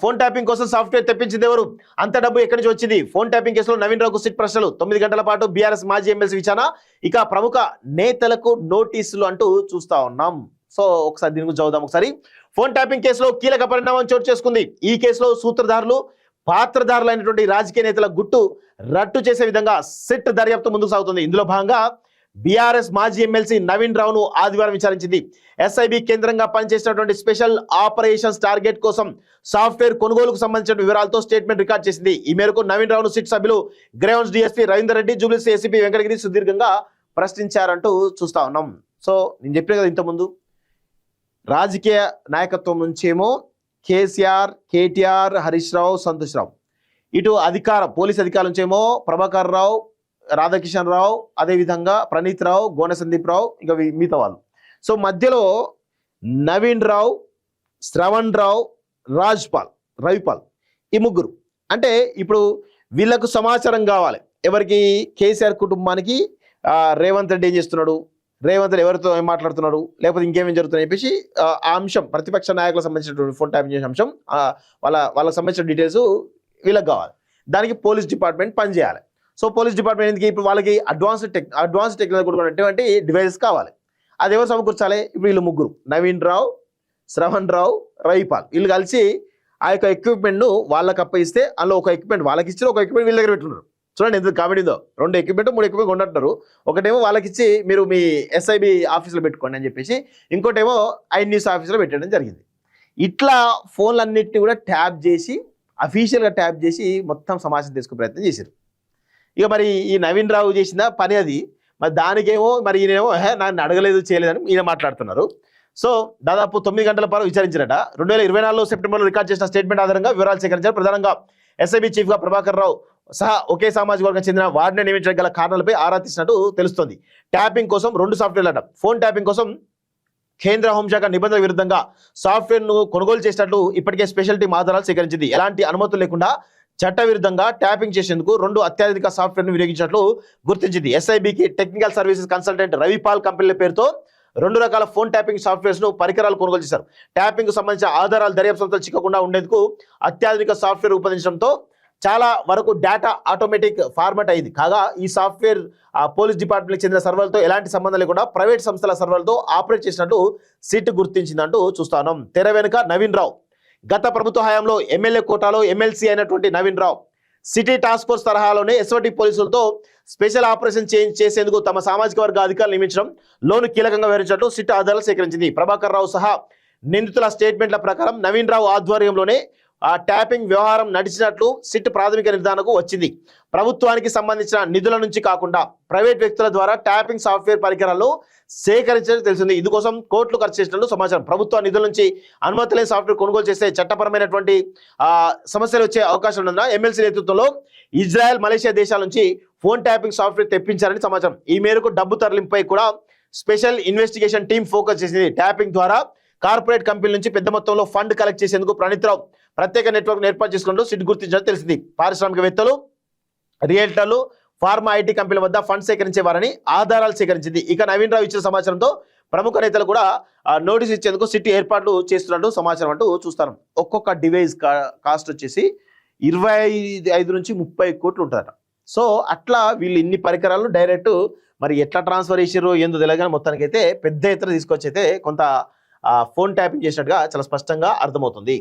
Phone tapping కోసం software తెప్పించింది ఎవరు? అంత డబ్బు ఎక్కడి నుంచి వచ్చింది? ఫోన్ ట్యాపింగ్ కేసులో నవీన్ రావుకు సిట్ ప్రశ్నలు. 9 గంటల పాటు బీఆర్ఎస్ మాజీ ఎమ్మెల్సీ విచారణ. ఇక ప్రముఖ నేతలకు నోటీసులు అంటూ చూస్తా ఉన్నాం. సో ఒకసారి దీని గురించి చదువుదాం. ఒకసారి ఫోన్ ట్యాపింగ్ కేసులో కీలక పరిణామం చోటు చేసుకుంది. ఈ కేసులో సూత్రధారులు పాత్రధారులైనటువంటి రాజకీయ నేతల గుట్టు రట్టు చేసే విధంగా సిట్ దర్యాప్తు ముందుకు సాగుతుంది. ఇందులో భాగంగా బీఆర్ఎస్ మాజీ ఎమ్మెల్సీ నవీన్ రావును ఆదివారం విచారించింది. ఎస్ఐబి కేంద్రంగా పనిచేసినటువంటి స్పెషల్ ఆపరేషన్స్ టార్గెట్ కోసం సాఫ్ట్వేర్ కొనుగోలుకు సంబంధించిన వివరాలతో స్టేట్మెంట్ రికార్డ్ చేసింది. ఈ మేరకు నవీన్ రావును సిట్ సభ్యులు గ్రేవన్స్ డిఎస్పీ రవీందర్ రెడ్డి, జూబ్లీస్ ఏసీపీ వెంకటగిరి సుదీర్ఘంగా ప్రశ్నించారంటూ చూస్తా ఉన్నాం. సో నేను చెప్పిన కదా ఇంతకుముందు, రాజకీయ నాయకత్వం నుంచేమో కేసీఆర్, కేటీఆర్, హరీష్ రావు, సంతోష్ రావు, ఇటు పోలీస్ అధికారుల నుంచేమో ప్రభాకర్ రావు, రాధాకిషన్ రావు, అదేవిధంగా ప్రణీత్ రావు, గోన సందీప్ రావు, ఇక మిగతా వాళ్ళు. సో మధ్యలో నవీన్ రావు, శ్రవణ్ రావు, రవిపాల్ ఈ ముగ్గురు. అంటే ఇప్పుడు వీళ్ళకు సమాచారం కావాలి. ఎవరికి? కేసీఆర్ కుటుంబానికి రేవంత్ రెడ్డి ఏం చేస్తున్నాడు, రేవంత్ రెడ్డి ఎవరితో ఏం మాట్లాడుతున్నాడు, లేకపోతే ఇంకేమేం జరుగుతుందని చెప్పేసి ఆ అంశం, ప్రతిపక్ష నాయకులకు సంబంధించినటువంటి ఫోన్ ట్యాపింగ్ చేసే అంశం, వాళ్ళకి సంబంధించిన డీటెయిల్స్ వీళ్ళకి కావాలి. దానికి పోలీస్ డిపార్ట్మెంట్ పనిచేయాలి. సో పోలీస్ డిపార్ట్మెంట్ ఎందుకు? ఇప్పుడు వాళ్ళకి అడ్వాన్స్ టెక్నాలజీ కూడా డివైసెస్ కావాలి. అది ఎవరు సమకూర్చాలి? ఇప్పుడు వీళ్ళు ముగ్గురు, నవీన్ రావు, శ్రవణ్ రావు, రవిపాల్, వీళ్ళు కలిసి ఆ యొక్క ఎక్విప్మెంట్ను వాళ్ళకి అప్పగిస్తే, అందులో ఒక ఎక్విప్మెంట్ వాళ్ళకి ఇచ్చి ఒక ఎక్విప్మెంట్ వీళ్ళ దగ్గర పెట్టున్నారు. చూడండి ఎంత కామెడీదో. 2 ఎక్విప్మెంట్ 3 ఎక్విప్మెంట్ కొంటున్నారు. ఒకటేమో వాళ్ళకి ఇచ్చి మీరు మీ ఎస్ఐబి ఆఫీస్లో పెట్టుకోండి అని చెప్పేసి, ఇంకోటేమో ఐన్యూస్ ఆఫీస్లో పెట్టడం జరిగింది. ఇట్లా ఫోన్లన్నింటినీ కూడా ట్యాప్ చేసి, అఫీషియల్గా ట్యాప్ చేసి మొత్తం సమాచారం తీసుకునే ప్రయత్నం చేశారు. ఇక మరి ఈ నవీన్ రావు చేసిన పని అది. మరి దానికేమో మరి ఈయనేమో నన్ను అడగలేదు, చేయలేదని ఈయన మాట్లాడుతున్నారు. సో దాదాపు 9 గంటల పాటు విచారించారట. 2024 సెప్టెంబర్లో రికార్డ్ చేసిన స్టేట్మెంట్ ఆధారంగా వివరాలు సేకరించారు. ప్రధానంగా ఎస్ఐబి చీఫ్గా ప్రభాకర్ రావు సహా ఒకే సామాజిక వర్గం చెందిన వార్డుని నియమించడం గల కారణాలపై ఆరా తీసినట్టు తెలుస్తోంది. ట్యాపింగ్ కోసం 2 సాఫ్ట్వేర్లు అట. ఫోన్ ట్యాపింగ్ కోసం కేంద్ర హోంశాఖ నిబంధనల విరుద్ధంగా సాఫ్ట్వేర్ను కొనుగోలు చేసినట్లు ఇప్పటికే స్పెషల్ టీం ఆధారాలు సేకరించింది. ఎలాంటి అనుమతులు లేకుండా చట్టవిరుద్ధంగా ట్యాపింగ్ చేసేందుకు 2 అత్యాధునిక సాఫ్ట్వేర్ను వినియోగించినట్లు గుర్తించింది. ఎస్ఐబికి టెక్నికల్ సర్వీసెస్ కన్సల్టెంట్ రవిపాల్ కంపెనీల పేరుతో 2 రకాల ఫోన్ ట్యాపింగ్ సాఫ్ట్వేర్స్ ను పరికరాలు కొనుగోలు చేశారు. ట్యాపింగ్ కు సంబంధించిన ఆధారాలు దర్యాప్తుతో చిక్కకుండా ఉండేందుకు అత్యాధునిక సాఫ్ట్వేర్ రూపొందించడంతో చాలా వరకు డేటా ఆటోమేటిక్ ఫార్మాట్ అయింది. కాగా ఈ సాఫ్ట్వేర్ పోలీస్ డిపార్ట్మెంట్కి చెందిన సర్వర్లతో ఎలాంటి సంబంధం లేకుండా ప్రైవేట్ సంస్థల సర్వర్లతో ఆపరేట్ చేసినట్టు సిట్ గుర్తించిందంటూ చూస్తున్నాం. తెర వెనుక నవీన్ రావు. గత ప్రభుత్వ హయాంలో ఎమ్మెల్యే కోటాలో ఎమ్మెల్సీ అయినటువంటి నవీన్ రావు సిటీ టాస్క్ ఫోర్స్ తరహాలోనే ఎస్ఓటి పోలీసులతో స్పెషల్ ఆపరేషన్ చేసేందుకు తమ సామాజిక వర్గ అధికారులు నియమించడం లోను కీలకంగా వివరించినట్టు సిట్ ఆధారాలు సేకరించింది. ప్రభాకర్ రావు సహా నిందితుల స్టేట్మెంట్ల ప్రకారం నవీన్ రావు ఆధ్వర్యంలోనే ఆ ట్యాపింగ్ వ్యవహారం నడిచినట్లు సిట్ ప్రాథమిక నిర్ధారణకు వచ్చింది. ప్రభుత్వానికి సంబంధించిన నిధుల నుంచి కాకుండా ప్రైవేట్ వ్యక్తుల ద్వారా ట్యాపింగ్ సాఫ్ట్వేర్ పరికరాలను సేకరించినట్టు తెలిసింది. ఇందుకోసం కోట్లు ఖర్చు చేసినట్లు సమాచారం. ప్రభుత్వ నిధుల నుంచి అనుమతి లేని సాఫ్ట్వేర్ కొనుగోలు చేస్తే చట్టపరమైనటువంటి సమస్యలు వచ్చే అవకాశం ఉన్న ఎమ్మెల్సీ నేతృత్వంలో ఇజ్రాయెల్, మలేషియా దేశాల నుంచి ఫోన్ ట్యాపింగ్ సాఫ్ట్వేర్ తెప్పించారని సమాచారం. ఈ మేరకు డబ్బు తరలింపై కూడా స్పెషల్ ఇన్వెస్టిగేషన్ టీం ఫోకస్ చేసింది. ట్యాపింగ్ ద్వారా కార్పొరేట్ కంపెనీల నుంచి పెద్ద మొత్తంలో ఫండ్ కలెక్ట్ చేసేందుకు ప్రణీత్ రావు ప్రత్యేక నెట్వర్క్ ఏర్పాటు చేసుకున్నట్టు సిట్ గుర్తించినట్టు తెలిసింది. పారిశ్రామికవేత్తలు, రియల్టర్లు, ఫార్మా, ఐటీ కంపెనీల వద్ద ఫండ్ సేకరించేవారని ఆధారాలు సేకరించింది. ఇక నవీన్ రావు ఇచ్చిన సమాచారంతో ప్రముఖ నేతలు కూడా నోటీస్ ఇచ్చేందుకు సిట్ ఏర్పాట్లు చేస్తున్నట్టు సమాచారం అంటూ చూస్తాను. ఒక్కొక్క డివైస్ కాస్ట్ వచ్చేసి 25 నుంచి 30 కోట్లు ఉంటుందట. సో అట్లా వీళ్ళు ఇన్ని పరికరాలు డైరెక్ట్ మరి ఎట్లా ట్రాన్స్ఫర్ చేసారో ఏందో తెలియగానే మొత్తానికైతే పెద్ద ఎత్తున తీసుకొచ్చి అయితే కొంత ఫోన్ ట్యాపింగ్ చేసినట్టుగా చాలా స్పష్టంగా అర్థమవుతుంది.